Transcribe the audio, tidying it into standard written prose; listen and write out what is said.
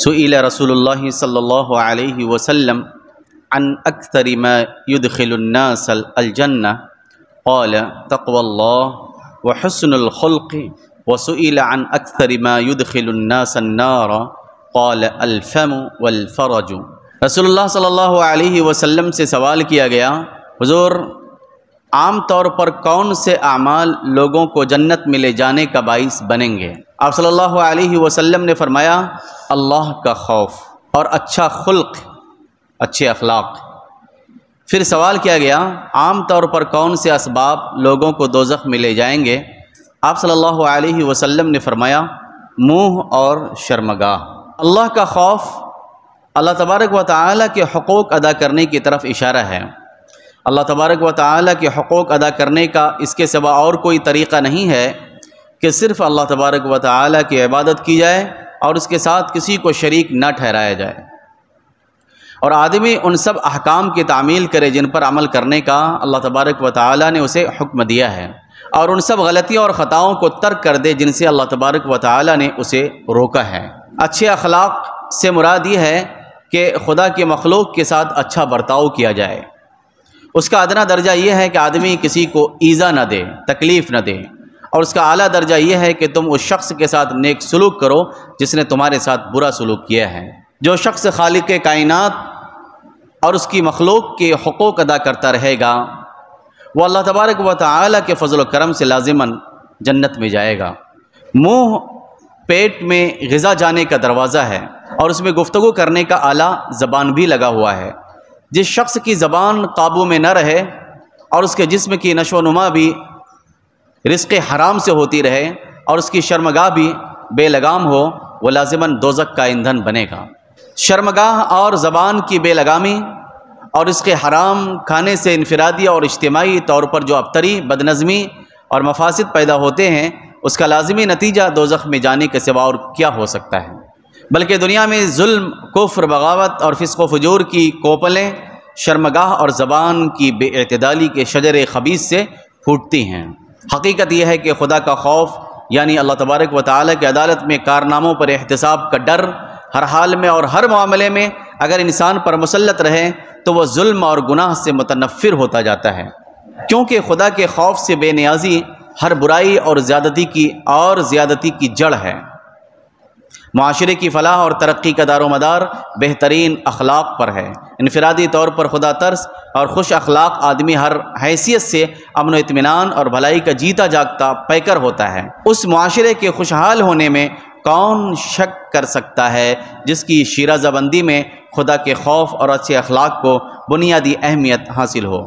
سئل رسول الله صلى الله عليه وسلم عن أكثر ما يدخل الناس الجنة قال تقوى الله وحسن الخلق وسئل عن أكثر ما يدخل الناس النار قال الفم والفرج۔ رسول اللہ صلی اللہ علیہ وسلم سے سوال کیا گیا، حضور عام طور پر کون سے اعمال لوگوں کو جنت میں لے جانے کا باعث بنیں گے؟ آپ صلی اللہ علیہ وسلم نے فرمایا اللہ کا خوف اور اچھا خلق، اچھے اخلاق۔ پھر سوال کیا گیا عام طور پر کون سے اسباب لوگوں کو دوزخ میں لے جائیں گے؟ آپ صلی اللہ علیہ وسلم نے فرمایا منہ اور شرمگاہ۔ اللہ کا خوف اللہ تبارک و تعالیٰ کے حقوق ادا کرنے کی طرف اشارہ ہے۔ اللہ تبارک و تعالیٰ کے حقوق ادا کرنے کا اس کے سوا اور کوئی طریقہ نہیں ہے کہ صرف اللہ تبارک و تعالیٰ کی عبادت کی جائے اور اس کے ساتھ کسی کو شریک نہ ٹھہرایا جائے، اور آدمی ان سب احکام کی تعمیل کرے جن پر عمل کرنے کا اللہ تبارک و تعالیٰ نے اسے حکم دیا ہے، اور ان سب غلطیوں اور خطاؤں کو ترک کر دے جن سے اللہ تبارک و تعالیٰ نے اسے روکا ہے۔ اچھے اخلاق سے مراد یہ ہے کہ خدا کے مخلوق کے ساتھ اچھا برتاؤ کیا جائے۔ اس کا ادنا درجہ یہ ہے کہ آدمی کسی کو ایذا نہ دے، تکلیف نہ دے، اور اس کا اعلیٰ درجہ یہ ہے کہ تم اس شخص کے ساتھ نیک سلوک کرو جس نے تمہارے ساتھ برا سلوک کیا ہے۔ جو شخص خالق کائنات اور اس کی مخلوق کے حقوق ادا کرتا رہے گا وہ اللہ تبارک و تعالیٰ کے فضل و کرم سے لازماً جنت میں جائے گا۔ منہ پیٹ میں غذا جانے کا دروازہ ہے اور اس میں گفتگو کرنے کا آلہ زبان بھی لگا ہوا ہے۔ جس شخص کی زبان قابو میں نہ رہے اور اس کے جسم کی نشو و نما بھی رزق حرام سے ہوتی رہے اور اس کی شرمگاہ بھی بے لگام ہو، وہ لازماً دوزخ کا ایندھن بنے گا۔ شرمگاہ اور زبان کی بے لگامی اور رزق حرام کھانے سے انفرادی اور اجتماعی طور پر جو ابتری، بدنظمی اور مفاسد پیدا ہوتے ہیں، اس کا لازمی نتیجہ دوزخ میں جانے کے سوا اور کیا ہو سکتا ہے؟ بلکہ دنیا میں ظلم، کفر، بغاوت اور فسق و فجور کی کوپلیں شرمگاہ اور زبان کی بے اعتدالی کے شجر خبیث سے پھوٹتی ہیں۔ حقیقت یہ ہے کہ خدا کا خوف یعنی اللہ تبارک و تعالیٰ کی عدالت میں کارناموں پر احتساب کا ڈر ہر حال میں اور ہر معاملے میں اگر انسان پر مسلط رہے تو وہ ظلم اور گناہ سے متنفر ہوتا جاتا ہے، کیونکہ خدا کے خوف سے بے نیازی ہر برائی اور زیادتی کی جڑ ہے۔ معاشرے کی فلاح اور ترقی کا دار و مدار بہترین اخلاق پر ہے۔ انفرادی طور پر خدا ترس اور خوش اخلاق آدمی ہر حیثیت سے امن و اطمینان اور بھلائی کا جیتا جاگتا پیکر ہوتا ہے۔ اس معاشرے کے خوشحال ہونے میں کون شک کر سکتا ہے جس کی شیرازہ بندی میں خدا کے خوف اور اچھے اخلاق کو بنیادی اہمیت حاصل ہو۔